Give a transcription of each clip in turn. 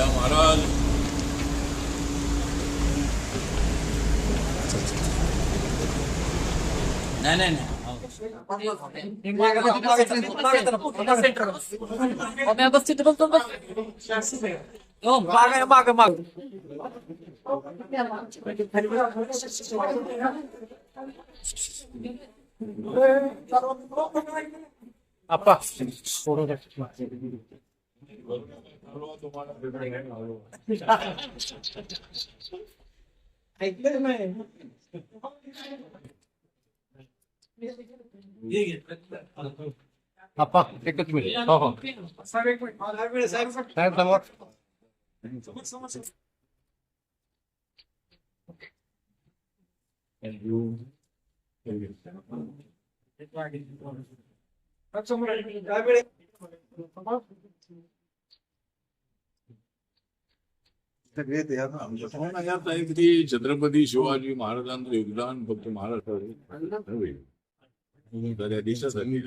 महाराज नाही नाही नाही आप्पा ऐकलं नाही आप्पा एकच मिनिट. हो हो साहेब समोर. छत्रपती शिवाजी महाराजांचं योगदान फक्त महाराष्ट्रात नव्हे तर या देशासाठी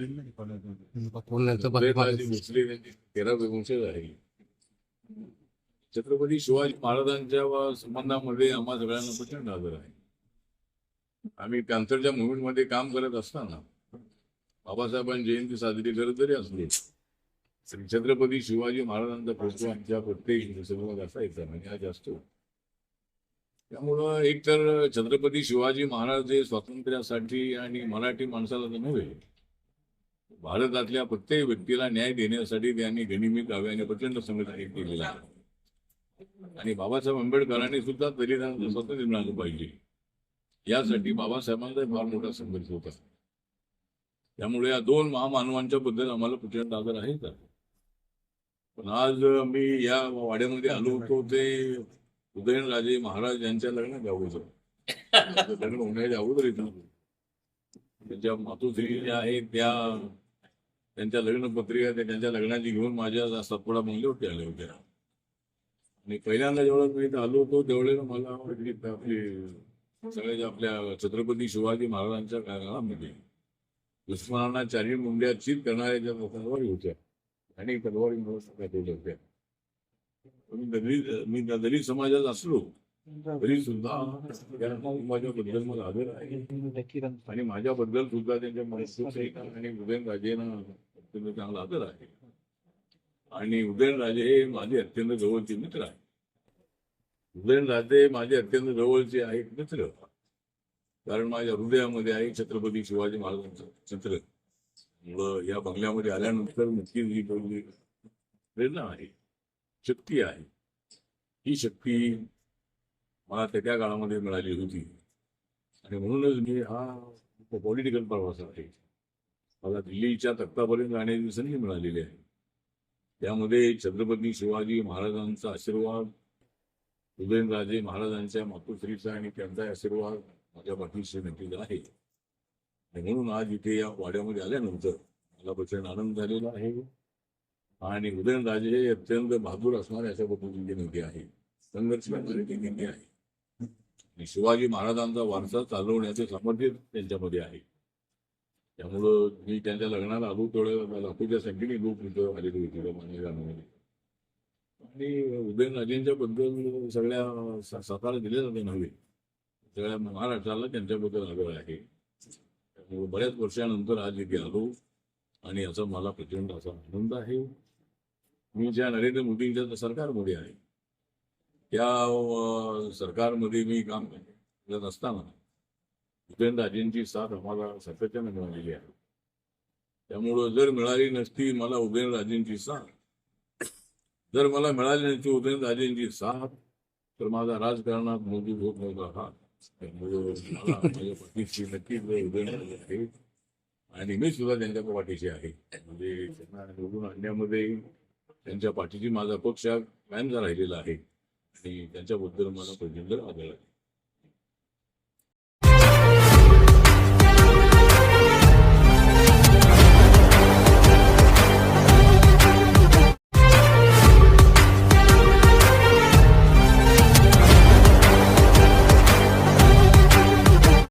13वे वंशज आहे. छत्रपती शिवाजी महाराजांच्या संबंधामध्ये आम्हा सगळ्यांना प्रचंड आदर आहे. आम्ही पॅन्थरच्या मूव्हमेंटमध्ये काम करत असताना बाबासाहेबांची जयंती साजरी करत जरी असली तरी छत्रपती शिवाजी महाराजांचा फोटो आमच्या प्रत्येक सर्वात असायचा म्हणजे आज असतो. त्यामुळं एकतर छत्रपती शिवाजी महाराज हे स्वातंत्र्यासाठी आणि मराठी माणसाला तर नव्हे भारतातल्या प्रत्येक व्यक्तीला न्याय देण्यासाठी त्यांनी गनिमी काव्याने प्रचंड संघटना केलेला आहे. आणि बाबासाहेब आंबेडकरांनी सुद्धा दलितांना स्वातंत्र्य मिळालं पाहिजे यासाठी बाबासाहेबांचा फार मोठा संघर्ष होता. त्यामुळे या दोन महामानवांच्या बद्दल आम्हाला प्रचंड आदर आहे. पण आज मी या वाड्यामध्ये आलो होतो ते उदयनराजे महाराज यांच्या लग्नात अगोदर लग्न होण्याच्या अगोदर येतो. त्यांच्या मातोश्री ज्या आहेत त्या त्यांच्या लग्न पत्रिका त्यांच्या लग्नाची घेऊन माझ्या सातपुडा बंगल्यावरती आल्या होत्या. आणि पहिल्यांदा जेवढं मी इथं आलो होतो त्यावेळेला मला आपली सगळ्या आपल्या छत्रपती शिवाजी महाराजांच्या काळामध्ये दुश्मनांना चारी मुंड्या चीत करणाऱ्या ज्या तलवारी होत्या आणि तलवारी होत्या. मी दलित समाजात असलो तरी सुद्धा माझ्याबद्दल मला आदर आहे आणि माझ्याबद्दल सुद्धा त्यांच्या मनस्थिती आणि उदयनराजेंना अत्यंत चांगला आदर आहे. आणि उदयनराजे हे माझे अत्यंत जवळचे मित्र आहे. उदयनराजे माझे अत्यंत जवळचे आहेत मित्र कारण माझ्या हृदयामध्ये आहे छत्रपती शिवाजी महाराजांचं चित्र. या बंगल्यामध्ये आल्यानंतर नक्कीच ही प्रेरणा आहे, शक्ती आहे. ही शक्ती मला त्या काळामध्ये मिळाली होती आणि म्हणूनच मी हा पॉलिटिकल प्रवास आहे. मला दिल्लीच्या तख्तापर्यंत जाण्याची संधी मिळालेली आहे. त्यामध्ये छत्रपती शिवाजी महाराजांचा आशीर्वाद, उदयनराजे महाराजांच्या मातोश्रीचा आणि त्यांचा आशीर्वाद माझ्या पाठीशी नक्कीच आहे. आणि म्हणून आज इथे या वाड्यामध्ये आल्यानंतर मला प्रचंड आनंद झालेला आहे. आणि उदयनराजे हे अत्यंत बहादूर असणारे अशा पद्धतीचे नेते आहे, संघर्ष करणारे नेते आहे आणि शिवाजी महाराजांचा वारसा चालवण्याचे सामर्थ्य त्यांच्यामध्ये आहे. त्यामुळं मी त्यांच्या लग्नाला आलो तेवढं लाखोच्या संख्येने लोक इथं आलेले होते मानेगावमध्ये. आणि उदयनराजेंच्या बद्दल सगळ्या सातारा जिल्ह्यात नव्हे सगळ्या महाराष्ट्राला त्यांच्याबद्दल आदर आहे. त्यामुळे बऱ्याच वर्षानंतर आज इथे आलो आणि याचा मला प्रचंड असा आनंद आहे. मी ज्या नरेंद्र मोदींच्या सरकारमध्ये आहे त्या सरकारमध्ये मी काम करत असताना उदयनराजेंची साथ आम्हाला सातत्याने मिळालेली आहे. त्यामुळं जर मिळाली नसती मला उदयनराजेंची साथ, जर मला मिळाली नसती उदयनराजेंची साथ तर माझा राजकारणात मोदी होत नव्हता हा. त्यामुळं मला माझ्या पाठीशी नक्कीच उदयनराजे आहे आणि मी सुद्धा त्यांच्या पाठीशी आहे. म्हणजे त्यांना निवडून आणण्यामध्ये त्यांच्या पाठीशी माझा पक्ष कायमचा राहिलेला आहे आणि त्यांच्याबद्दल मला प्रचंड आदर आहे.